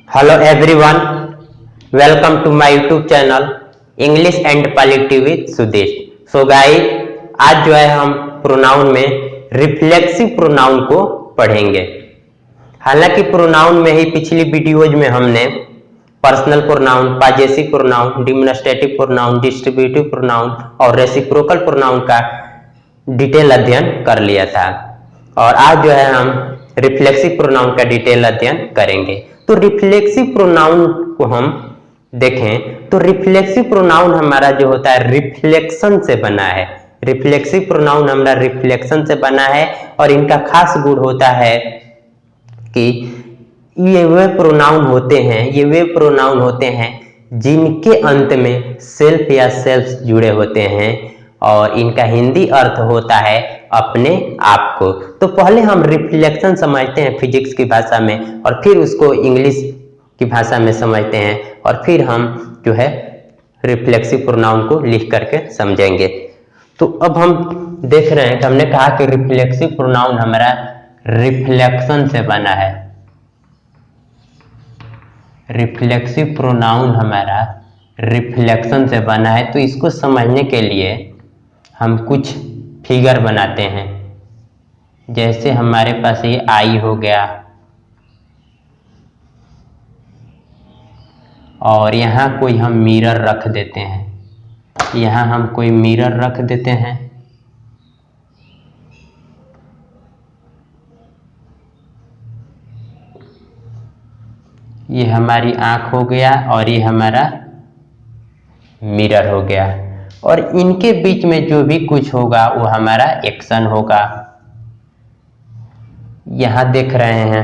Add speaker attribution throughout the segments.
Speaker 1: Hello everyone, welcome to my YouTube channel English and Polity with Sudesh. So guys, आज जो है हम pronoun में रिफ्लेक्सिव प्रोनाउन को पढ़ेंगे। हालांकि प्रोनाउन में ही पिछली वीडियोज में हमने personal pronoun, possessive pronoun, demonstrative pronoun, distributive pronoun और रेसिप्रोकल प्रोनाउन का डिटेल अध्ययन कर लिया था और आज जो है हम रिफ्लेक्सिव प्रोनाउन का डिटेल अध्ययन करेंगे। तो रिफ्लेक्सिव प्रोनाउन को हम देखें तो रिफ्लेक्सिव प्रोनाउन हमारा जो होता है रिफ्लेक्शन से बना है। रिफ्लेक्सिव प्रोनाउन हमारा रिफ्लेक्शन से बना है और इनका खास गुण होता है कि ये वे प्रोनाउन होते हैं जिनके अंत में सेल्फ या सेल्फ्स जुड़े होते हैं और इनका हिंदी अर्थ होता है अपने आप को। तो पहले हम रिफ्लेक्शन समझते हैं फिजिक्स की भाषा में और फिर उसको इंग्लिश की भाषा में समझते हैं और फिर हम जो है रिफ्लेक्सिव प्रोनाउन को लिख करके समझेंगे। तो अब हम देख रहे हैं कि हमने कहा कि रिफ्लेक्सिव प्रोनाउन हमारा रिफ्लेक्शन से बना है। रिफ्लेक्सिव प्रोनाउन हमारा रिफ्लेक्शन से बना है। तो इसको समझने के लिए हम कुछ फिगर बनाते हैं। जैसे हमारे पास ये आई हो गया और यहाँ कोई हम मिरर रख देते हैं। यहाँ हम कोई मिरर रख देते हैं। ये हमारी आँख हो गया और ये हमारा मिरर हो गया और इनके बीच में जो भी कुछ होगा वो हमारा एक्शन होगा। यहाँ देख रहे हैं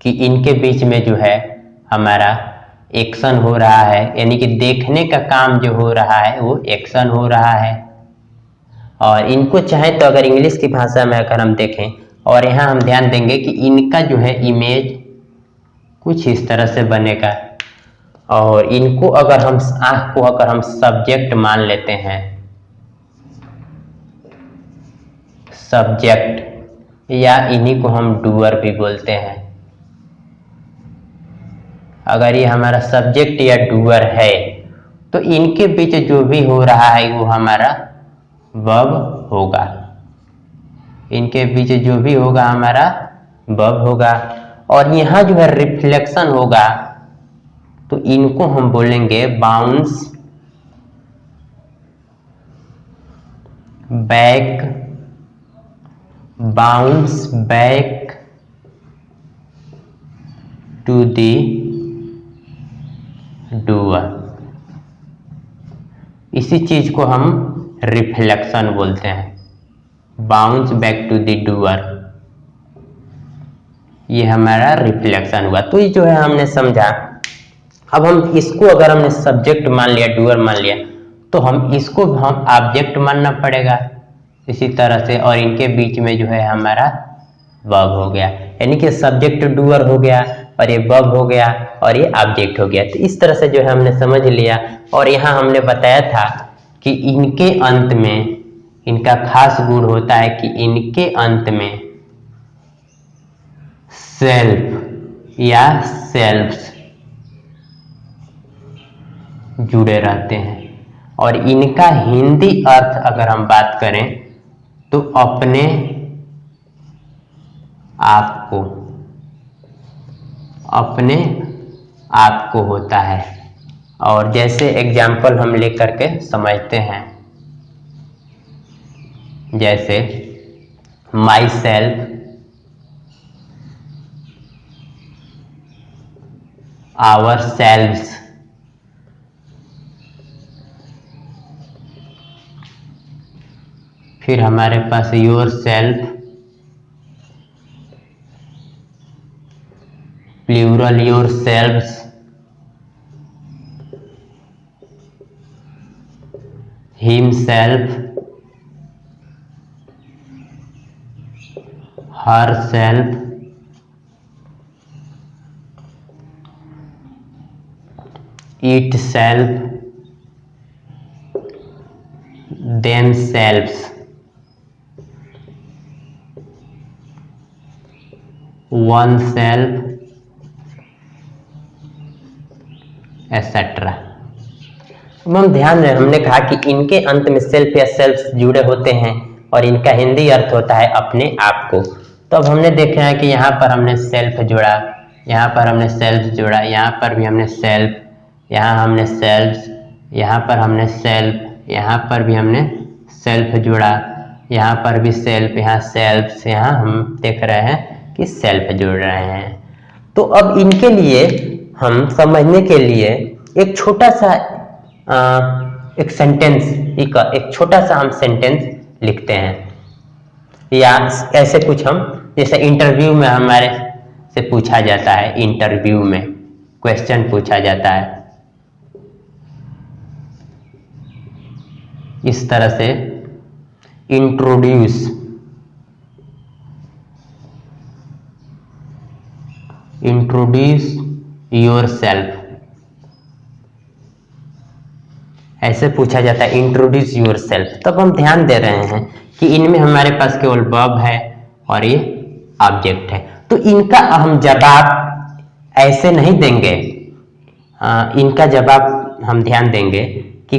Speaker 1: कि इनके बीच में जो है हमारा एक्शन हो रहा है, यानी कि देखने का काम जो हो रहा है वो एक्शन हो रहा है। और इनको चाहे तो अगर इंग्लिश की भाषा में अगर हम देखें और यहाँ हम ध्यान देंगे कि इनका जो है इमेज कुछ इस तरह से बनेगा और इनको अगर हम आँख को अगर हम सब्जेक्ट मान लेते हैं, सब्जेक्ट, या इन्हीं को हम डूअर भी बोलते हैं। अगर ये हमारा सब्जेक्ट या डूअर है तो इनके बीच जो भी हो रहा है वो हमारा वर्ब होगा। इनके बीच जो भी होगा हमारा वर्ब होगा और यहाँ जो है रिफ्लेक्शन होगा तो इनको हम बोलेंगे bounce back to the doer. इसी चीज को हम रिफ्लेक्शन बोलते हैं, bounce back to the doer. ये हमारा रिफ्लेक्शन हुआ। तो ये जो है हमने समझा। अब हम इसको अगर हमने सब्जेक्ट मान लिया, डूअर मान लिया, तो हम इसको हम ऑब्जेक्ट मानना पड़ेगा इसी तरह से और इनके बीच में जो है हमारा वर्ब हो गया, यानी कि सब्जेक्ट डूअर हो गया और ये वर्ब हो गया और ये ऑब्जेक्ट हो गया। तो इस तरह से जो है हमने समझ लिया और यहाँ हमने बताया था कि इनके अंत में इनका खास गुण होता है कि इनके अंत में सेल्फ या सेल्फ्स जुड़े रहते हैं और इनका हिंदी अर्थ अगर हम बात करें तो अपने आप को होता है। और जैसे एग्जाम्पल हम लेकर के समझते हैं, जैसे माई सेल्फ, आवर सेल्व्स, फिर हमारे पास yourself, plural yourselves, himself, herself, itself, themselves, oneself, etcetera. अब हम ध्यान दें, हमने कहा कि इनके अंत में सेल्फ या सेल्फ जुड़े होते हैं और इनका हिंदी अर्थ होता है अपने आप को। तो अब हमने देखा है कि यहाँ पर हमने सेल्फ जोड़ा, यहाँ पर हमने सेल्फ जोड़ा, यहाँ पर भी हमने सेल्फ, यहाँ हमने सेल्फ, यहाँ पर हमने सेल्फ, यहाँ पर भी हमने सेल्फ जोड़ा, यहाँ पर भी सेल्फ, यहाँ सेल्फ, यहाँ हम देख रहे हैं कि सेल्फ जोड़ रहे हैं। तो अब इनके लिए हम समझने के लिए एक छोटा सा एक सेंटेंस, एक छोटा सा हम सेंटेंस लिखते हैं, या ऐसे कुछ हम, जैसे इंटरव्यू में हमारे से पूछा जाता है, इंटरव्यू में क्वेश्चन पूछा जाता है इस तरह से, इंट्रोड्यूस योरसेल्फ, ऐसे पूछा जाता है इंट्रोड्यूस योरसेल्फ। तब हम ध्यान दे रहे हैं कि इनमें हमारे पास केवल वर्ब है और ये ऑब्जेक्ट है, तो इनका हम जवाब ऐसे नहीं देंगे, इनका जवाब हम ध्यान देंगे कि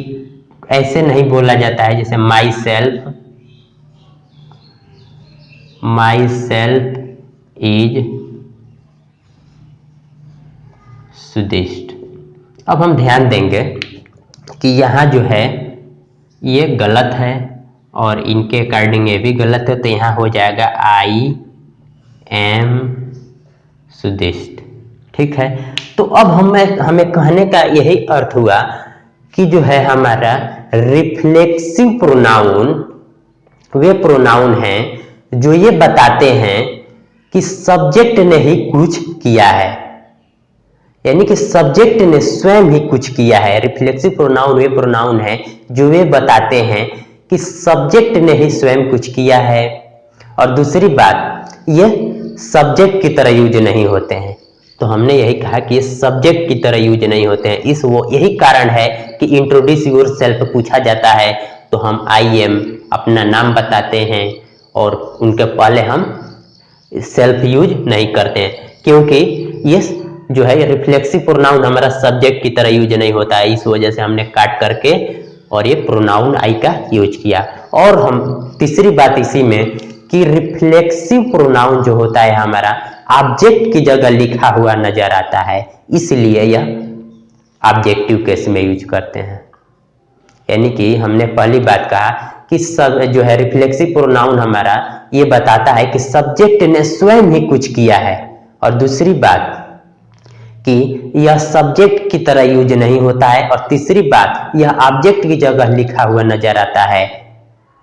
Speaker 1: ऐसे नहीं बोला जाता है, जैसे माई सेल्फ इज सुदिष्ट। अब हम ध्यान देंगे कि यहाँ जो है ये गलत है और इनके अकॉर्डिंग ये भी गलत है, तो यहाँ हो जाएगा आई एम सुदिष्ट। ठीक है, तो अब हमें कहने का यही अर्थ हुआ कि जो है हमारा रिफ्लेक्सिव प्रोनाउन वे प्रोनाउन हैं जो ये बताते हैं कि सब्जेक्ट ने ही कुछ किया है, यानी कि सब्जेक्ट ने स्वयं ही कुछ किया है। रिफ्लेक्सिव प्रोनाउन वे प्रोनाउन है जो वे बताते हैं कि सब्जेक्ट ने ही स्वयं कुछ किया है। और दूसरी बात, ये सब्जेक्ट की तरह यूज नहीं होते हैं, तो हमने यही कहा कि ये सब्जेक्ट की तरह यूज नहीं होते हैं। यही कारण है कि इंट्रोड्यूस योरसेल्फ पूछा जाता है तो हम आई एम अपना नाम बताते हैं और उनके पहले हम सेल्फ यूज नहीं करते हैं, क्योंकि ये जो है रिफ्लेक्सिव प्रोनाउन हमारा सब्जेक्ट की तरह यूज नहीं होता है। इस वजह से हमने काट करके और ये प्रोनाउन आई का यूज किया। और हम तीसरी बात इसी में कि रिफ्लेक्सिव प्रोनाउन जो होता है हमारा ऑब्जेक्ट की जगह लिखा हुआ नजर आता है, इसलिए यह ऑब्जेक्टिव केस में यूज करते हैं। यानी कि हमने पहली बात कहा कि सब जो है रिफ्लेक्सिव प्रोनाउन हमारा ये बताता है कि सब्जेक्ट ने स्वयं ही कुछ किया है, और दूसरी बात कि यह सब्जेक्ट की तरह यूज नहीं होता है, और तीसरी बात यह ऑब्जेक्ट की जगह लिखा हुआ नजर आता है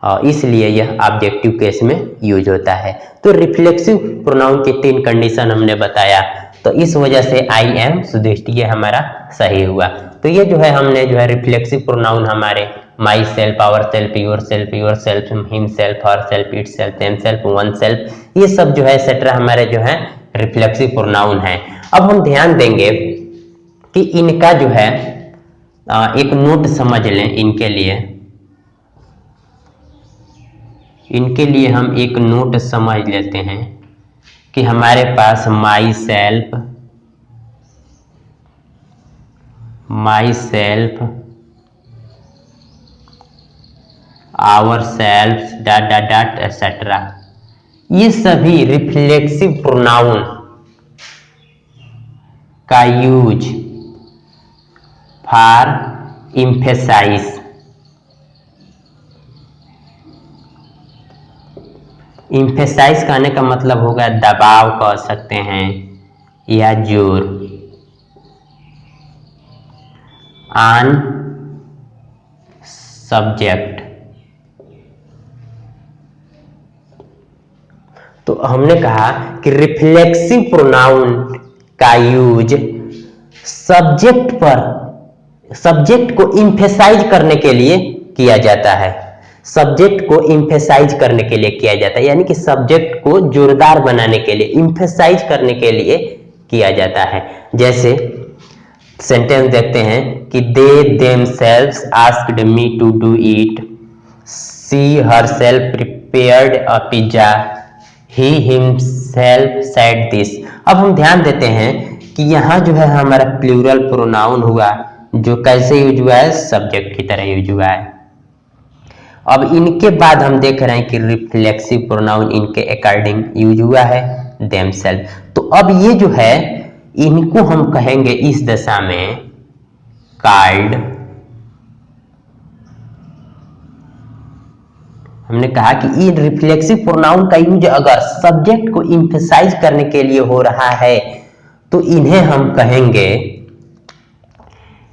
Speaker 1: और इसलिए यह ऑब्जेक्टिव केस में यूज होता है। तो रिफ्लेक्सिव प्रोनाउन की 3 कंडीशन हमने बताया, तो इस वजह से आई एम सुदिष्ट ये हमारा सही हुआ। तो ये जो है हमने जो है रिफ्लेक्सिव प्रोनाउन हमारे myself, ourself, yourself, himself, herself, itself, themself, oneself, ये सब जो है एक्सेट्रा हमारे जो है रिफ्लेक्सिव प्रोनाउन है। अब हम ध्यान देंगे कि इनका जो है एक नोट समझ लें। इनके लिए हम एक नोट समझ लेते हैं कि हमारे पास myself, ourself, dot etcetera, ये सभी रिफ्लेक्सिव प्रोनाउन का यूज फॉर एम्फेसाइज, एम्फेसाइज कहने का मतलब होगा दबाव कह सकते हैं या जोर, ऑन सब्जेक्ट। तो हमने कहा कि रिफ्लेक्सिव प्रोनाउन का यूज सब्जेक्ट को एम्फेसाइज करने के लिए किया जाता है, यानी कि सब्जेक्ट को जोरदार बनाने के लिए, एम्फेसाइज करने के लिए किया जाता है। जैसे सेंटेंस देखते हैं कि they themselves asked me to do it, she herself prepared a pizza, he himself said this. अब हम ध्यान देते हैं कि यहाँ जो है हमारा प्लूरल प्रोनाउन हुआ, जो कैसे यूज हुआ है, सब्जेक्ट की तरह यूज हुआ है। अब इनके बाद हम देख रहे हैं कि रिफ्लेक्सिव प्रोनाउन इनके अकॉर्डिंग यूज हुआ है, देमसेल्फ। तो अब ये जो है इनको हम कहेंगे इस दशा में कॉल्ड, हमने कहा कि इन रिफ्लेक्सिव प्रोनाउन का यूज अगर सब्जेक्ट को इंफेसाइज करने के लिए हो रहा है तो इन्हें हम कहेंगे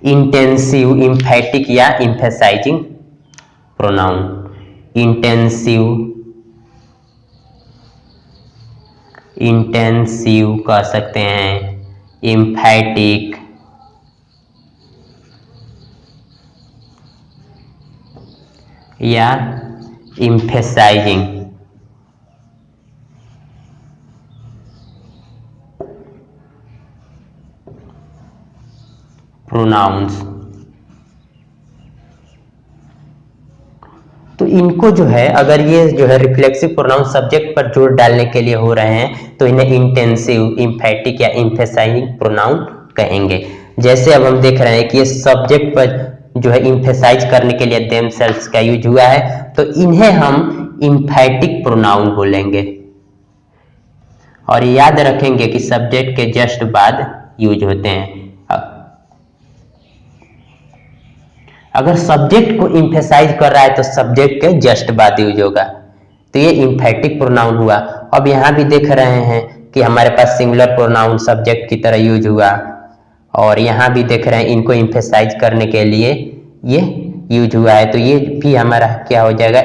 Speaker 1: इंटेंसिव, इम्फेटिक या इंफेसाइजिंग प्रोनाउन। इंटेंसिव कह सकते हैं, इम्फेटिक या emphasizing pronouns। तो इनको जो है अगर ये जो है रिफ्लेक्सिव प्रोनाउन सब्जेक्ट पर जोर डालने के लिए हो रहे हैं तो इन्हें इंटेंसिव, इम्फेटिक या इम्फेसाइजिंग प्रोनाउन कहेंगे। जैसे अब हम देख रहे हैं कि ये सब्जेक्ट पर जो है इम्फेसाइज करने के लिए देमसेल्व्स का यूज हुआ है, तो इन्हें हम इम्फेटिक प्रोनाउन बोलेंगे। और याद रखेंगे कि सब्जेक्ट के जस्ट बाद यूज होते हैं। अगर सब्जेक्ट को इम्फेसाइज कर रहा है तो सब्जेक्ट के जस्ट बाद यूज होगा, तो ये इम्फेटिक प्रोनाउन हुआ। अब यहाँ भी देख रहे हैं कि हमारे पास सिंगुलर प्रोनाउन सब्जेक्ट की तरह यूज हुआ, और यहाँ भी देख रहे हैं इनको इम्फेसाइज करने के लिए ये यूज हुआ है, तो ये भी हमारा क्या हो जाएगा,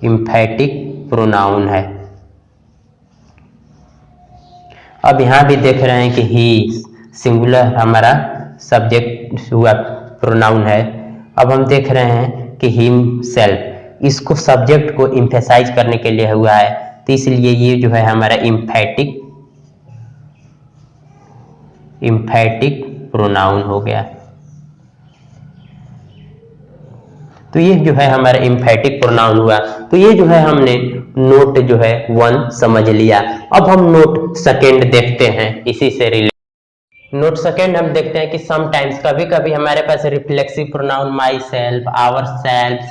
Speaker 1: इम्फेटिक प्रोनाउन है। अब यहाँ भी देख रहे हैं कि ही सिंगुलर हमारा सब्जेक्ट हुआ, प्रोनाउन है। अब हम देख रहे हैं कि हिमसेल्फ, इसको सब्जेक्ट को इम्फेसाइज करने के लिए हुआ है, तो इसलिए ये जो है हमारा इम्फेटिक प्रोनाउन हो गया। तो ये जो है हमारा इम्फेटिक प्रोनाउन हुआ। तो ये जो है हमने नोट जो है 1 समझ लिया। अब हम नोट सेकेंड देखते हैं इसी से रिलेटेड। नोट सेकेंड हम देखते हैं कि समटाइम्स, कभी कभी हमारे पास reflexive pronoun myself, ourself,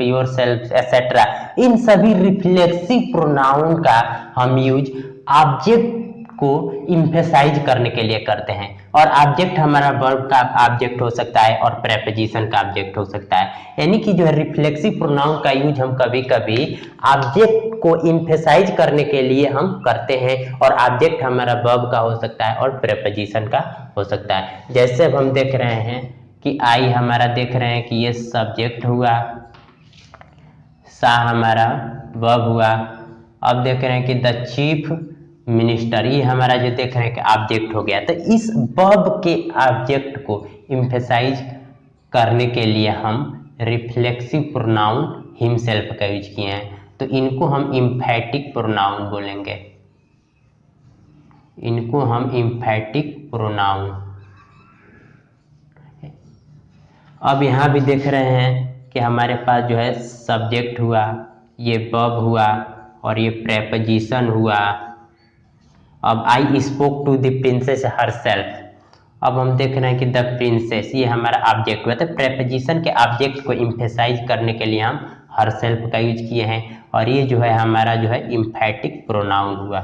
Speaker 1: yourself etcetera, इन सभी रिफ्लेक्सिव प्रोनाउन का हम यूज ऑब्जेक्ट को इम्फेसाइज करने के लिए करते हैं। और ऑब्जेक्ट हमारा वर्ब का ऑब्जेक्ट हो सकता है और प्रेपोजिशन का ऑब्जेक्ट हो सकता है। यानी कि जो है रिफ्लेक्सिव प्रोनाउन का यूज हम कभी कभी ऑब्जेक्ट को इम्फेसाइज करने के लिए हम करते हैं, और ऑब्जेक्ट हमारा वर्ब का हो सकता है और प्रेपोजिशन का हो सकता है। जैसे अब हम देख रहे हैं कि आई हमारा देख रहे हैं कि ये सब्जेक्ट हुआ, सा हमारा वर्ब हुआ। अब देख रहे हैं कि द चीफ मिनिस्टर, ये हमारा जो देख रहे हैं कि ऑब्जेक्ट हो गया। तो इस वर्ब के ऑब्जेक्ट को इम्फेसाइज करने के लिए हम रिफ्लेक्सिव प्रोनाउन हिमसेल्फ का यूज किए हैं, तो इनको हम इम्फेटिक प्रोनाउन बोलेंगे। इनको हम इम्फेटिक प्रोनाउन। अब यहाँ भी देख रहे हैं कि हमारे पास जो है सब्जेक्ट हुआ, ये वर्ब हुआ और ये प्रेपोजिशन हुआ। अब I spoke to the princess herself. अब हम देख रहे हैं कि द प्रिंसेस, ये हमारा ऑब्जेक्ट हुआ। तो प्रेपोजिशन के ऑब्जेक्ट को इम्फेसाइज करने के लिए हम हरसेल्फ का यूज किए हैं, और ये जो है हमारा जो है इम्फेटिक प्रोनाउन हुआ।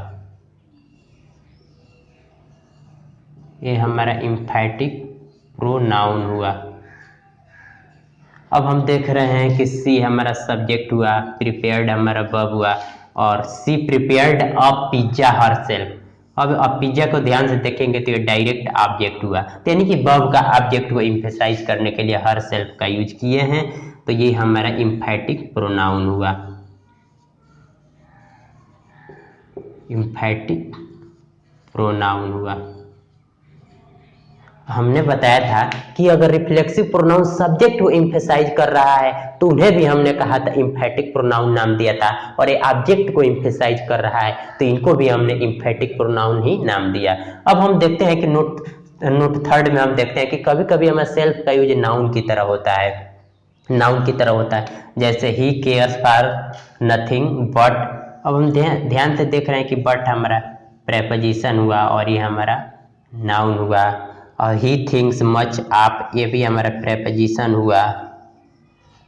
Speaker 1: ये हमारा इम्फेटिक प्रोनाउन हुआ। अब हम देख रहे हैं कि सी हमारा सब्जेक्ट हुआ, प्रिपेयर्ड हमारा वर्ब हुआ, और सी प्रिपेयर्ड अ पिज्जा हरसेल्फ। अब पिज्जा को ध्यान से देखेंगे तो ये डायरेक्ट ऑब्जेक्ट हुआ, तो यानी कि वर्ब का ऑब्जेक्ट को इम्फेसाइज करने के लिए हरसेल्फ का यूज किए हैं, तो ये हमारा इम्फेटिक प्रोनाउन हुआ। इम्फेटिक प्रोनाउन हुआ। हमने बताया था कि अगर रिफ्लेक्सिव प्रोनाउन सब्जेक्ट को इम्फेसाइज कर रहा है तो उन्हें भी हमने कहा था इम्फेटिक प्रोनाउन नाम दिया था, और ये ऑब्जेक्ट को इम्फेसाइज कर रहा है तो इनको भी हमने इम्फेटिक प्रोनाउन ही नाम दिया। अब हम देखते हैं कि नोट थर्ड में हम देखते हैं कि कभी कभी हमारा सेल्फ का यूज नाउन की तरह होता है, जैसे he cares for nothing but अब हम ध्यान से देख रहे हैं कि बट हमारा प्रेपोजिशन हुआ और ये हमारा नाउन हुआ, और ही थिंक्स मच आप, ये भी हमारा प्रेपोजिशन हुआ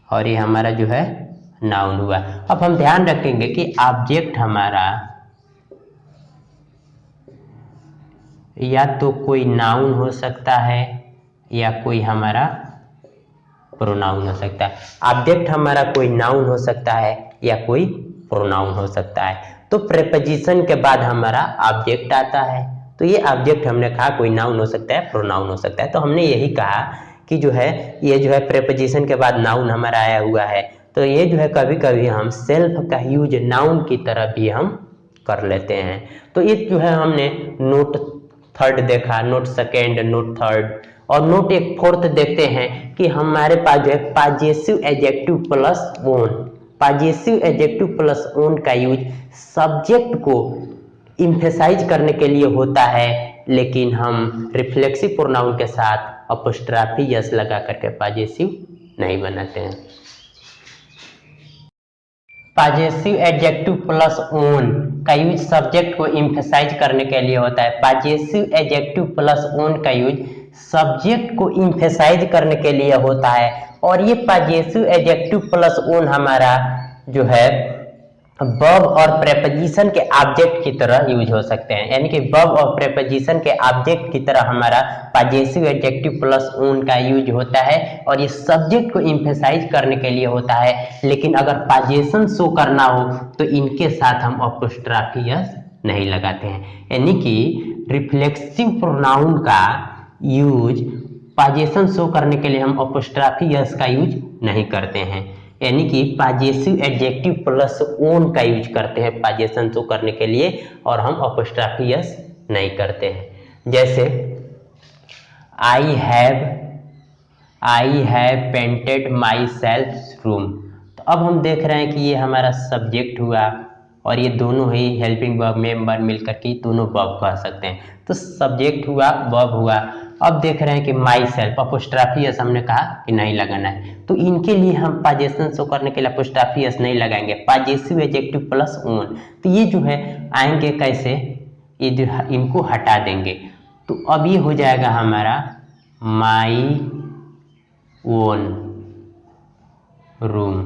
Speaker 1: और ये हमारा जो है नाउन हुआ। अब हम ध्यान रखेंगे कि ऑब्जेक्ट हमारा या तो कोई नाउन हो सकता है या कोई हमारा प्रोनाउन हो सकता है। ऑब्जेक्ट हमारा कोई नाउन हो सकता है या कोई प्रोनाउन हो सकता है। तो प्रेपोजिशन के बाद हमारा ऑब्जेक्ट आता है, तो ये ऑब्जेक्ट हमने कहा कोई नाउन हो सकता है, प्रोनाउन हो सकता है। तो हमने यही कहा कि जो है ये जो है प्रेपोजिशन के बाद नाउन हमारा आया हुआ है, तो ये जो है कभी कभी हम सेल्फ का यूज नाउन की तरह भी हम कर लेते हैं। तो ये जो है हमने नोट थर्ड देखा, नोट सेकेंड, नोट थर्ड, और नोट एक फोर्थ देखते हैं कि हमारे पास जो है possessive adjective plus own, possessive adjective plus own का यूज सब्जेक्ट को इम्फेसाइज करने के लिए होता है, लेकिन हम रिफ्लेक्सिव प्रोनाउन के साथ अपोस्ट्रोफी यस लगा करके पॉजेसिव नहीं बनाते हैं। पॉजेसिव एडजेक्टिव प्लस ओन का यूज सब्जेक्ट को इम्फेसाइज करने के लिए होता है। पॉजेसिव एडजेक्टिव प्लस ओन का यूज सब्जेक्ट को इम्फेसाइज करने के लिए होता है, और ये पॉजेसिव एडजेक्टिव प्लस ओन हमारा जो है वर्ब और प्रेपोजिशन के ऑब्जेक्ट की तरह यूज हो सकते हैं। यानी कि वर्ब और प्रेपोजिशन के ऑब्जेक्ट की तरह हमारा पॉजेसिव एडजेक्टिव प्लस ओन का यूज होता है, और ये सब्जेक्ट को इम्फेसाइज करने के लिए होता है। लेकिन अगर पॉजेशन शो करना हो तो इनके साथ हम अपोस्ट्रोफी यस नहीं लगाते हैं। यानी कि रिफ्लेक्सिव प्रोनाउन का यूज पॉजेशन शो करने के लिए हम अपोस्ट्रोफी यस का यूज नहीं करते हैं। यानी कि पॉजेसिव एडजेक्टिव प्लस ओन का यूज करते हैं पॉजेशन शो करने के लिए, और हम अपोस्ट्रोफी यस नहीं करते हैं। जैसे आई have painted my self room, तो अब हम देख रहे हैं कि ये हमारा सब्जेक्ट हुआ और ये दोनों ही हेल्पिंग वर्ब मेंबर मिलकर के दोनों वर्ब कह सकते हैं। तो सब्जेक्ट हुआ, वर्ब हुआ। अब देख रहे हैं कि माई सेल्फ, अपोस्ट्रोफी यस हमने कहा कि नहीं लगाना है, तो इनके लिए हम पॉजेशन शो करने के लिए अपोस्ट्रोफी यस नहीं लगाएंगे, पॉजेसिव एडजेक्टिव प्लस ओन। तो ये जो है आएंगे कैसे, ये जो इनको हटा देंगे, तो अब ये हो जाएगा हमारा माई ओन रूम।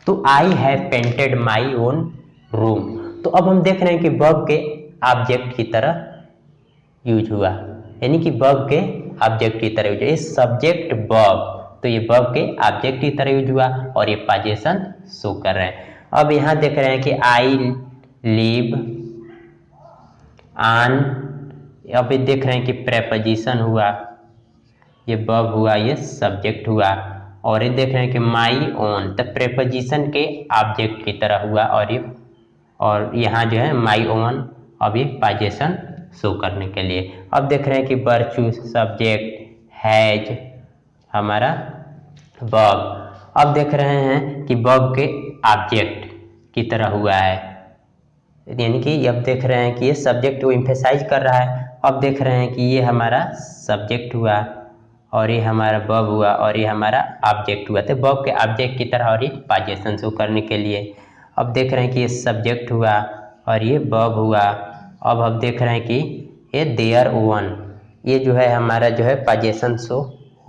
Speaker 1: तो I have painted my own room, तो अब हम देख रहे हैं कि वर्ब के ऑब्जेक्ट की तरह यूज हुआ, यानी कि वर्ब के ऑब्जेक्ट की तरह यूज हुआ। ये सब्जेक्ट वर्ब, तो ये वर्ब के ऑब्जेक्ट की तरह यूज हुआ और ये पॉजेशन शो कर रहे हैं। अब यहाँ देख रहे हैं कि आई लिव ऑन, अब ये देख रहे हैं कि प्रेपोजिशन हुआ, ये वर्ब हुआ, ये सब्जेक्ट हुआ, और ये देख रहे हैं कि माई ओन, तो प्रेपोजिशन के ऑब्जेक्ट की तरह हुआ, और यहाँ जो है माई ओन, अब ये पॉजेशन शो करने के लिए। अब देख रहे हैं कि वर्चू सब्जेक्ट, हैज हमारा वर्ब। अब देख रहे हैं कि वर्ब के ऑब्जेक्ट की तरह हुआ है, यानी कि अब देख रहे हैं कि ये सब्जेक्ट को इम्फेसाइज कर रहा है। अब देख रहे हैं कि ये हमारा सब्जेक्ट हुआ और ये हमारा वर्ब हुआ और ये हमारा ऑब्जेक्ट हुआ, तो वर्ब के ऑब्जेक्ट की तरह और ये पॉजेशन शो करने के लिए। अब देख रहे हैं कि ये सब्जेक्ट हुआ और ये वर्ब हुआ। अब हम देख रहे हैं कि ये देयर वन, ये जो है हमारा जो है पॉजेशन शो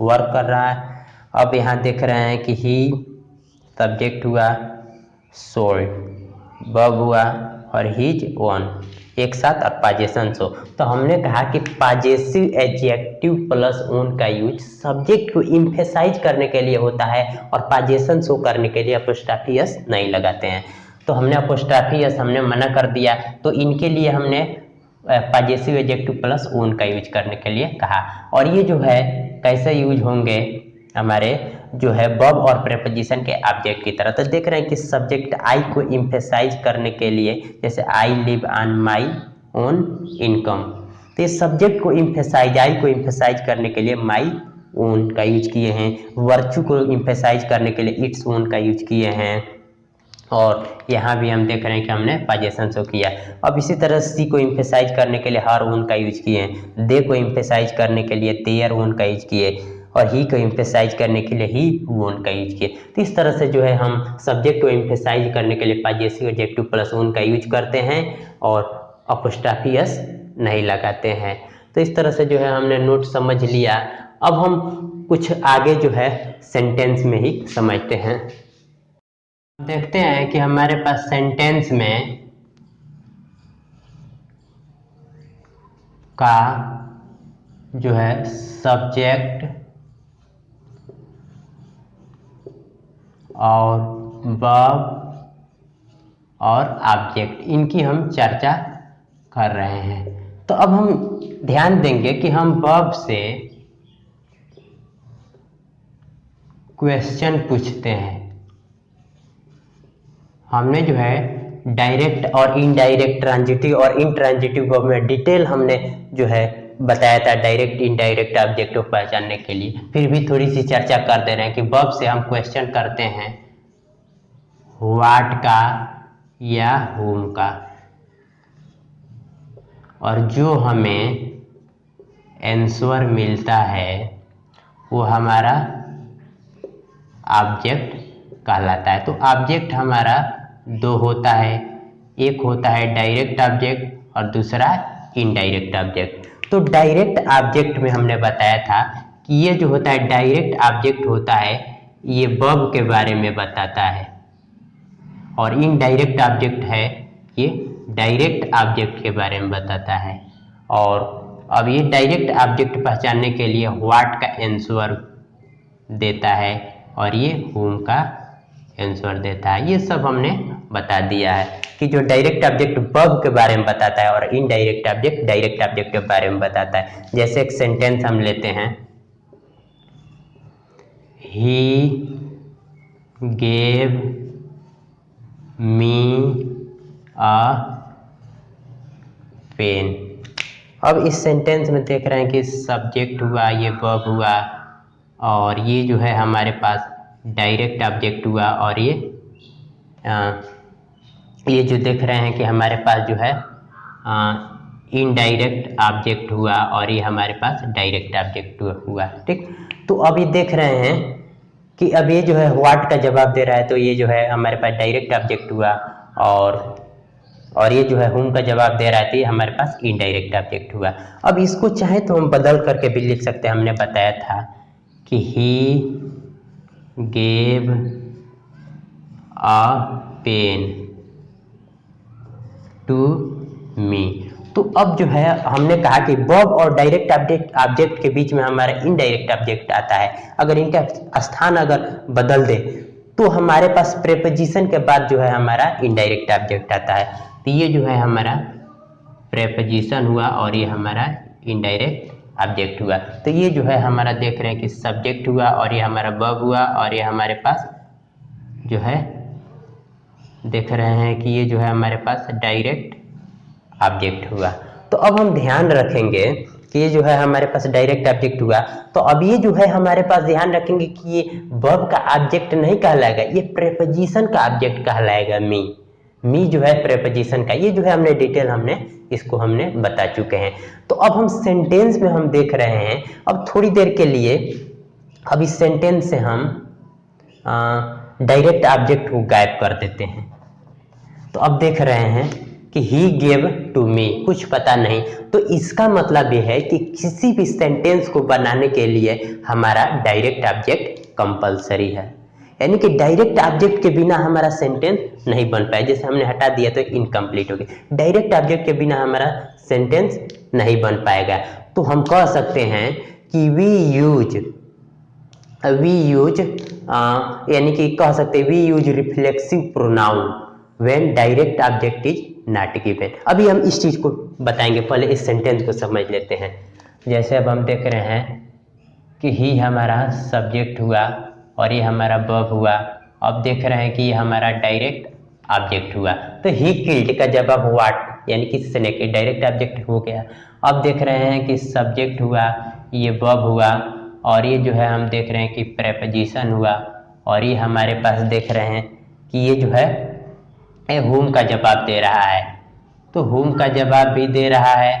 Speaker 1: वर्क कर रहा है। अब यहाँ देख रहे हैं कि ही सब्जेक्ट हुआ, सोल्ड वर्ब हुआ और हीज वन एक साथ और पॉजेशन शो। तो हमने कहा कि पॉजेसिव एडजेक्टिव प्लस ओन का यूज सब्जेक्ट को इम्फेसाइज करने के लिए होता है और पॉजेशन शो करने के लिए अपोस्ट्रोफी यस नहीं लगाते हैं। तो हमने अपोस्ट्रोफी यस हमने मना कर दिया, तो इनके लिए हमने पॉजेसिव एडजेक्टिव प्लस ओन का यूज करने के लिए कहा। और ये जो है कैसे यूज होंगे हमारे जो है वर्ब और प्रेपोजिशन के ऑब्जेक्ट की तरह। तो देख रहे हैं कि सब्जेक्ट आई को इम्फेसाइज करने के लिए, जैसे I live on my own income, तो ये सब्जेक्ट को इम्फेसाइज, आई को इम्फेसाइज करने के लिए माई ओन का यूज किए हैं। वर्चू को इम्फेसाइज करने के लिए इट्स ओन का यूज किए हैं। और यहाँ भी हम देख रहे हैं कि हमने पॉजेशन शो किया। अब इसी तरह सी को इम्फेसाइज करने के लिए हर ओन का यूज किए हैं, दे को इम्फेसाइज करने के लिए देयर ओन का यूज किए, और ही को एम्फेसाइज करने के लिए ही वोन का यूज किए। तो इस तरह से जो है हम सब्जेक्ट को एम्फेसाइज करने के लिए पाजेसिव एडजेक्टिव प्लस वोन का यूज करते हैं और अपोस्ट्रोफी एस नहीं लगाते हैं। तो इस तरह से जो है हमने नोट समझ लिया। अब हम कुछ आगे जो है सेंटेंस में ही समझते हैं। देखते हैं कि हमारे पास सेंटेंस में का जो है सब्जेक्ट और वर्ब और ऑब्जेक्ट इनकी हम चर्चा कर रहे हैं। तो अब हम ध्यान देंगे कि हम वर्ब से क्वेश्चन पूछते हैं। हमने जो है डायरेक्ट और इनडायरेक्ट ट्रांजिटिव और इंट्रांजिटिव वर्ब में डिटेल हमने जो है बताया था डायरेक्ट इनडायरेक्ट ऑब्जेक्ट को पहचानने के लिए। फिर भी थोड़ी सी चर्चा कर दे रहे हैं कि वर्ब से हम क्वेश्चन करते हैं व्हाट का या whom का, और जो हमें आंसर मिलता है वो हमारा ऑब्जेक्ट कहलाता है। तो ऑब्जेक्ट हमारा दो होता है, एक होता है डायरेक्ट ऑब्जेक्ट और दूसरा इनडायरेक्ट ऑब्जेक्ट। तो डायरेक्ट ऑब्जेक्ट में हमने बताया था कि ये जो होता है डायरेक्ट ऑब्जेक्ट होता है, ये वर्ब के बारे में बताता है, और इनडायरेक्ट ऑब्जेक्ट है ये डायरेक्ट ऑब्जेक्ट के बारे में बताता है। और अब ये डायरेक्ट ऑब्जेक्ट पहचानने के लिए व्हाट का आंसर देता है और ये whom का आंसर देता है। ये सब हमने बता दिया है कि जो डायरेक्ट ऑब्जेक्ट वर्ब के बारे में बताता है और इनडायरेक्ट ऑब्जेक्ट डायरेक्ट ऑब्जेक्ट के बारे में बताता है। जैसे एक सेंटेंस हम लेते हैं, he gave me a pen. अब इस सेंटेंस में देख रहे हैं कि सब्जेक्ट हुआ, ये वर्ब हुआ, और ये जो है हमारे पास डायरेक्ट ऑब्जेक्ट हुआ, और ये जो देख रहे हैं कि हमारे पास जो है इनडायरेक्ट ऑब्जेक्ट हुआ, और ये हमारे पास डायरेक्ट ऑब्जेक्ट हुआ। ठीक, तो अब ये देख रहे हैं कि अब ये जो है व्हाट का जवाब दे रहा है, तो ये जो है हमारे पास डायरेक्ट ऑब्जेक्ट हुआ, और ये जो है whom का जवाब दे रहा है, तो ये हमारे पास इनडायरेक्ट ऑब्जेक्ट हुआ। अब इसको चाहे तो हम बदल करके भी लिख सकते हैं। हमने बताया था कि he gave a pen to me. तो अब जो है हमने कहा कि वर्ब और डायरेक्ट ऑब्जेक्ट के बीच में हमारा इनडायरेक्ट ऑब्जेक्ट आता है। अगर इनका स्थान अगर बदल दे तो हमारे पास प्रेपोजिशन के बाद जो है हमारा इनडायरेक्ट ऑब्जेक्ट आता है। तो ये जो है हमारा प्रेपोजिशन हुआ और ये हमारा इनडायरेक्ट ऑब्जेक्ट हुआ। तो ये जो है हमारा देख रहे हैं कि सब्जेक्ट हुआ, और ये हमारा वर्ब हुआ, और ये हमारे पास जो है देख रहे हैं कि ये जो है हमारे पास डायरेक्ट ऑब्जेक्ट हुआ। तो अब हम ध्यान रखेंगे कि ये जो है हमारे पास डायरेक्ट ऑब्जेक्ट हुआ, तो अब ये जो है हमारे पास ध्यान रखेंगे कि ये वर्ब का ऑब्जेक्ट नहीं कहलाएगा, ये प्रेपोजिशन का ऑब्जेक्ट कहलाएगा। मी जो है प्रेपोजिशन का, ये जो है हमने डिटेल इसको हमने बता चुके हैं। तो अब हम सेंटेंस में हम देख रहे हैं, अब थोड़ी देर के लिए अब इस सेंटेंस से हम डायरेक्ट ऑब्जेक्ट को गायब कर देते हैं। तो अब देख रहे हैं कि ही गेव टू मी, कुछ पता नहीं। तो इसका मतलब यह है कि किसी भी सेंटेंस को बनाने के लिए हमारा डायरेक्ट ऑब्जेक्ट कंपलसरी है, यानी कि डायरेक्ट ऑब्जेक्ट के बिना हमारा सेंटेंस नहीं बन पाए। जैसे हमने हटा दिया तो इनकम्प्लीट हो गया। डायरेक्ट ऑब्जेक्ट के बिना हमारा सेंटेंस नहीं बन पाएगा। तो हम कह सकते हैं कि वी यूज यानी कि कह सकते हैं we use reflexive pronoun when direct object is not given. अभी हम इस चीज को बताएंगे, पहले इस सेंटेंस को समझ लेते हैं। जैसे अब हम देख रहे हैं कि ही हमारा सब्जेक्ट हुआ और ये हमारा वर्ब हुआ। अब देख रहे हैं कि ये हमारा डायरेक्ट ऑब्जेक्ट हुआ। तो ही किल्ड का जवाब व्हाट, यानी कि स्नेक डायरेक्ट ऑब्जेक्ट हो गया। अब देख रहे हैं कि सब्जेक्ट हुआ, ये वर्ब हुआ, और ये जो है हम देख रहे हैं कि प्रेपोजिशन हुआ, और ये हमारे पास देख रहे हैं कि ये जो है whom का जवाब दे रहा है। तो whom का जवाब भी दे रहा है,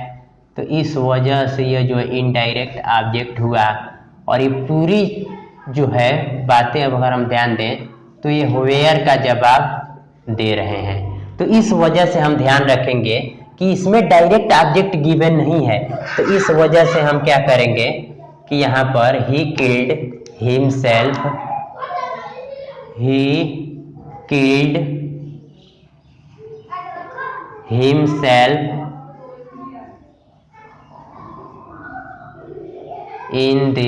Speaker 1: तो इस वजह से ये जो इनडायरेक्ट ऑब्जेक्ट हुआ, और ये पूरी जो है बातें अब अगर हम ध्यान दें तो ये वेयर का जवाब दे रहे हैं। तो इस वजह से हम ध्यान रखेंगे कि इसमें डायरेक्ट ऑब्जेक्ट गिवन नहीं है, तो इस वजह से हम क्या करेंगे कि यहाँ पर he killed himself, he killed himself in the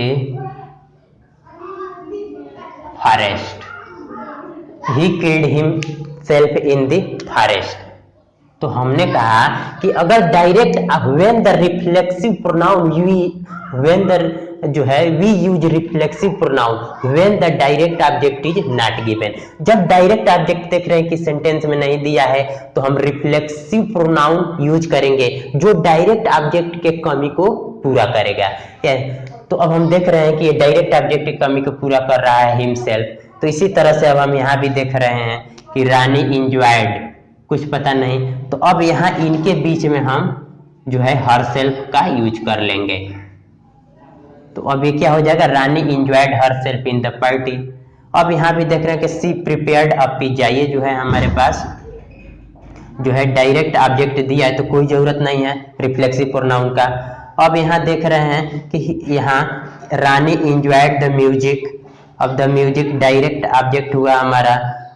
Speaker 1: forest, he killed himself in the forest. तो हमने कहा कि अगर direct when the reflexive pronoun when the जो है we use reflexive pronoun when the direct object is not given, जब direct object देख रहे हैं कि सेंटेंस में नहीं दिया है तो हम रिफ्लेक्सिव प्रोनाउन यूज करेंगे जो डायरेक्ट ऑब्जेक्ट के कमी को पूरा करेगा। तो अब हम देख रहे हैं कि ये डायरेक्ट ऑब्जेक्ट की कमी को पूरा कर रहा है हिमसेल्फ। तो इसी तरह से अब हम यहाँ भी देख रहे हैं कि रानी इंजॉयड, कुछ पता नहीं, तो अब यहाँ इनके बीच में हम जो है हरसेल्फ का यूज कर लेंगे। तो अब ये क्या हो जाएगा, Rani enjoyed herself in the party. अब यहाँ भी देख रहे हैं कि सी प्रिपेयर्ड अ पिज्जा, ये जो है हमारे पास जो है डायरेक्ट ऑब्जेक्ट दिया है तो कोई जरूरत नहीं है रिफ्लेक्सिव प्रोनाउन का। अब यहाँ देख रहे हैं कि यहाँ रानी इंजॉयड द म्यूजिक, अब द म्यूजिक डायरेक्ट ऑब्जेक्ट हुआ हमारा।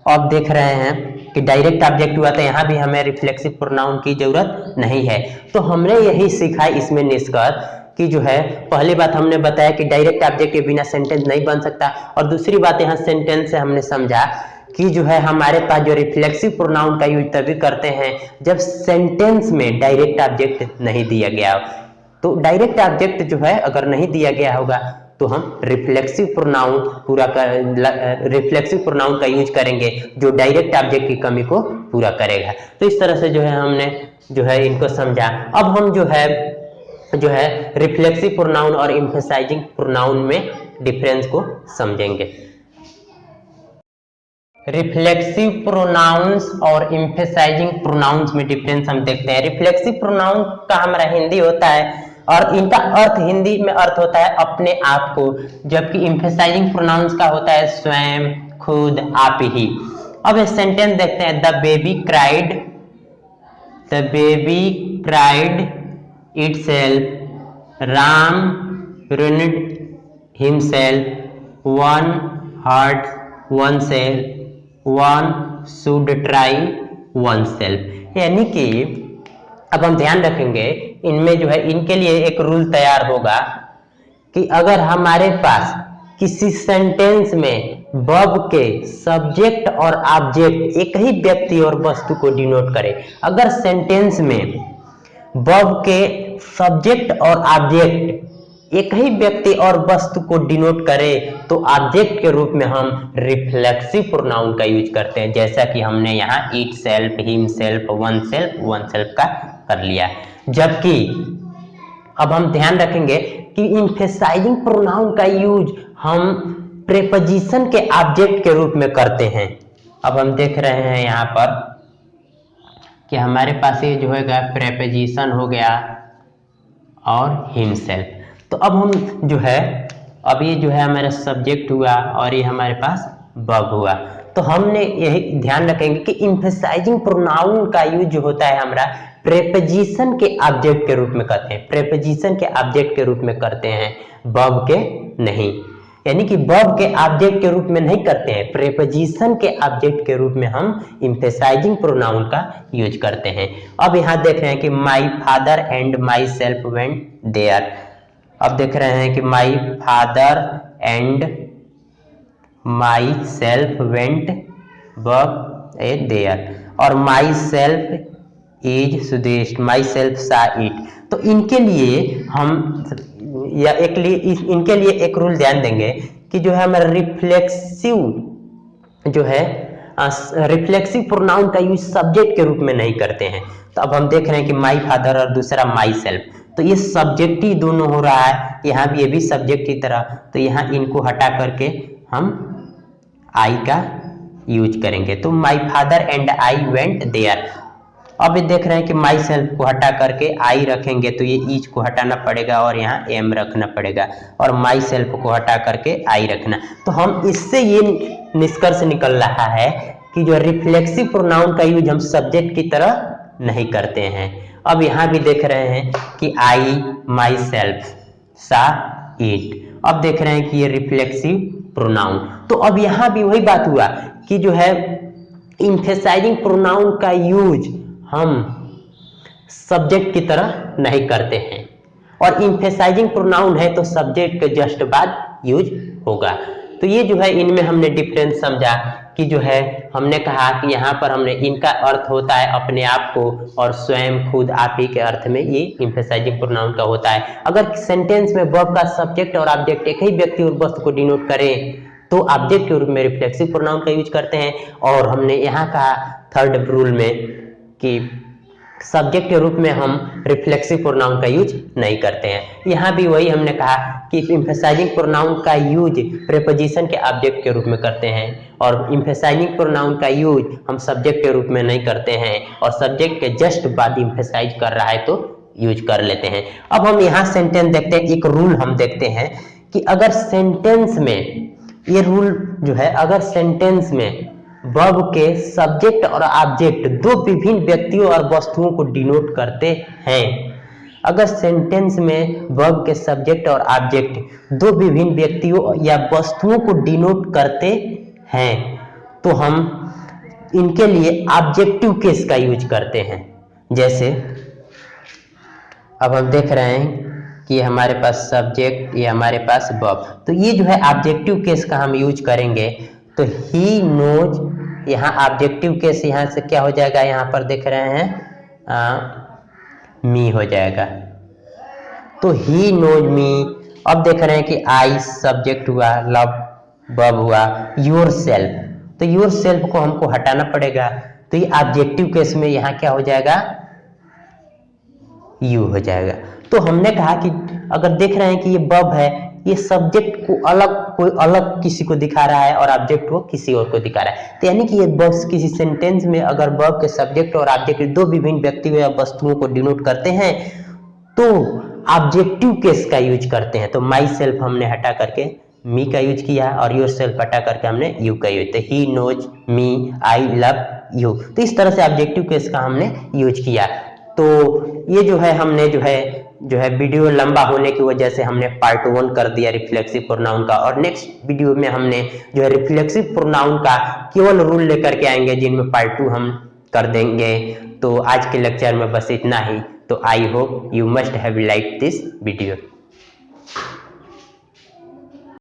Speaker 1: अब देख रहे हैं कि डायरेक्ट ऑब्जेक्ट हुआ तो यहाँ भी हमें रिफ्लेक्सिव प्रोनाउन की जरूरत नहीं है। तो हमने यही सीखा इसमें निष्कर्ष कि जो है पहली बात हमने बताया कि डायरेक्ट ऑब्जेक्ट के बिना सेंटेंस नहीं बन सकता, और दूसरी बात यहाँ सेंटेंस से हमने समझा कि जो है हमारे पास जो रिफ्लेक्सिव प्रोनाउन का यूज तभी करते हैं जब सेंटेंस में डायरेक्ट ऑब्जेक्ट नहीं दिया गया हो। तो डायरेक्ट ऑब्जेक्ट जो है अगर नहीं दिया गया होगा तो हम रिफ्लेक्सिव प्रोनाउन रिफ्लेक्सिव प्रोनाउन का यूज करेंगे जो डायरेक्ट ऑब्जेक्ट की कमी को पूरा करेगा। तो इस तरह से जो है हमने जो है इनको समझा। अब हम जो है रिफ्लेक्सिव प्रोनाउन और एम्फसाइजिंग प्रोनाउन में डिफरेंस को समझेंगे। रिफ्लेक्सिव प्रोनाउंस और एम्फसाइजिंग प्रोनाउंस में डिफरेंस हम देखते हैं। रिफ्लेक्सिव प्रोनाउन का हमारा हिंदी होता है और इनका अर्थ हिंदी में अर्थ होता है अपने आप को, जबकि एम्फसाइजिंग प्रोनाउंस का होता है स्वयं, खुद, आप ही। अब ये सेंटेंस देखते हैं, the baby cried itself, Ram ruined himself, one hurt oneself, one should try oneself। यानी कि अब हम ध्यान रखेंगे इनमें जो है इनके लिए एक रूल तैयार होगा कि अगर हमारे पास किसी सेंटेंस में वर्ब के सब्जेक्ट और ऑब्जेक्ट एक ही व्यक्ति और वस्तु को डिनोट करे, अगर सेंटेंस में वर्ब के सब्जेक्ट और ऑब्जेक्ट एक ही व्यक्ति और वस्तु को डिनोट करे तो ऑब्जेक्ट के रूप में हम रिफ्लेक्सिव प्रोनाउन का यूज करते हैं, जैसा कि हमने यहाँ it self, him self, one self का कर लिया। जबकि अब हम ध्यान रखेंगे कि एम्फसाइजिंग प्रोनाउन का यूज हम प्रेपोजिशन के ऑब्जेक्ट के रूप में करते हैं। अब हम देख रहे हैं यहाँ पर कि हमारे पास ये जो है प्रेपोजिशन हो गया और हिमसेल्फ। तो अब हम जो है अब ये जो है हमारा सब्जेक्ट हुआ और ये हमारे पास वर्ब हुआ। तो हमने यही ध्यान रखेंगे कि एम्फसाइजिंग प्रोनाउन का यूज जो होता है हमारा प्रेपोजिशन के ऑब्जेक्ट के रूप में करते हैं, प्रेपोजिशन के ऑब्जेक्ट के रूप में करते हैं, वर्ब के नहीं। यानी कि वर्ब के ऑब्जेक्ट के रूप में नहीं करते हैं, प्रेपोजिशन के ऑब्जेक्ट के रूप में हम एम्फसाइजिंग प्रोनाउन का यूज करते हैं। अब यहाँ देख रहे हैं कि my father and myself went there. अब देख रहे हैं कि my father and myself went verb a there, और myself is Sudesh, myself saw it. तो इनके लिए हम इनके लिए एक रूल ध्यान देंगे कि जो है हमारा रिफ्लेक्सिव जो है रिफ्लेक्सिव प्रोनाउन का यूज सब्जेक्ट के रूप में नहीं करते हैं। तो अब हम देख रहे हैं कि माई फादर और दूसरा माई सेल्फ, तो ये सब्जेक्ट ही दोनों हो रहा है, यहाँ भी ये भी सब्जेक्ट की तरह। तो यहाँ इनको हटा करके हम आई का यूज करेंगे। तो my father and I went there, अब ये देख रहे हैं कि माई सेल्फ को हटा करके आई रखेंगे तो ये ईच को हटाना पड़ेगा और यहाँ एम रखना पड़ेगा, और माई सेल्फ को हटा करके आई रखना। तो हम इससे ये निष्कर्ष निकल रहा है कि जो रिफ्लेक्सिव प्रोनाउन का यूज हम सब्जेक्ट की तरह नहीं करते हैं। अब यहाँ भी देख रहे हैं कि आई, माई सेल्फ, सा, इट। अब देख रहे हैं कि ये रिफ्लेक्सिव प्रोनाउन। तो अब यहाँ भी वही बात हुआ कि जो है एम्फेसाइजिंग प्रोनाउन का यूज हम सब्जेक्ट की तरह नहीं करते हैं, और एम्फेसाइजिंग प्रोनाउन है तो सब्जेक्ट के जस्ट बाद यूज होगा। तो ये जो है इनमें हमने डिफरेंस समझा कि जो है हमने कहा कि यहाँ पर हमने इनका अर्थ होता है अपने आप को, और स्वयं, खुद, आप ही के अर्थ में ये एम्फेसाइजिंग प्रोनाउन का होता है। अगर सेंटेंस में वर्ब का सब्जेक्ट और ऑब्जेक्ट एक ही व्यक्ति और वस्तु को डिनोट करें तो ऑब्जेक्ट के रूप में रिफ्लेक्सिव प्रोनाउन का यूज करते हैं, और हमने यहाँ कहा थर्ड रूल में कि सब्जेक्ट के रूप में हम रिफ्लेक्सिव प्रोनाउन का यूज नहीं करते हैं। यहाँ भी वही हमने कहा कि एम्फेसाइजिंग प्रोनाउन का यूज प्रीपोजिशन के ऑब्जेक्ट के रूप में करते हैं, और एम्फेसाइजिंग प्रोनाउन का यूज हम सब्जेक्ट के रूप में नहीं करते हैं, और सब्जेक्ट के जस्ट बाद एम्फेसाइज कर रहा है तो यूज कर लेते हैं। अब हम यहाँ सेंटेंस देखते हैं, एक रूल हम देखते हैं कि अगर सेंटेंस में, ये रूल जो है, अगर सेंटेंस में वर्ब के सब्जेक्ट और ऑब्जेक्ट दो विभिन्न व्यक्तियों और वस्तुओं को डिनोट करते हैं, अगर सेंटेंस में वर्ब के सब्जेक्ट और ऑब्जेक्ट दो विभिन्न व्यक्तियों या वस्तुओं को डिनोट करते हैं तो हम इनके लिए ऑब्जेक्टिव केस का यूज करते हैं। जैसे अब हम देख रहे हैं कि हमारे पास सब्जेक्ट, ये हमारे पास वर्ब, तो ये जो है ऑब्जेक्टिव केस का हम यूज करेंगे। तो ही नोज, यहाँ ऑब्जेक्टिव केस यहाँ से क्या हो जाएगा, यहाँ पर देख रहे हैं मी हो जाएगा, तो ही नोज मी। अब देख रहे हैं कि आई सब्जेक्ट हुआ, लव वर्ब हुआ, योर सेल्फ, तो योर सेल्फ को हमको हटाना पड़ेगा, तो ये ऑब्जेक्टिव केस में यहाँ क्या हो जाएगा, यू हो जाएगा। तो हमने कहा कि अगर देख रहे हैं कि ये वर्ब है, ये सब्जेक्ट को अलग, कोई अलग किसी को दिखा रहा है और ऑब्जेक्ट को किसी और को दिखा रहा है, तो यानी कि ये वर्ब किसी सेंटेंस में अगर वर्ब के सब्जेक्ट और ऑब्जेक्ट दो विभिन्न व्यक्तियों या वस्तुओं को डिनोट करते हैं तो ऑब्जेक्टिव केस का यूज करते हैं। तो माई सेल्फ हमने हटा करके मी का यूज किया, और योर सेल्फ हटा करके हमने यू का यूज, तो he knows me, I love you, तो इस तरह से ऑब्जेक्टिव केस का हमने यूज किया। तो ये जो है हमने जो है वीडियो लंबा होने की वजह से हमने पार्ट 1 कर दिया रिफ्लेक्सिव प्रोनाउन का, और नेक्स्ट वीडियो में हमने जो है रिफ्लेक्सिव प्रोनाउन का केवल रूल लेकर के आएंगे, जिनमें पार्ट 2 हम कर देंगे। तो आज के लेक्चर में बस इतना ही। तो I hope you must have like this video.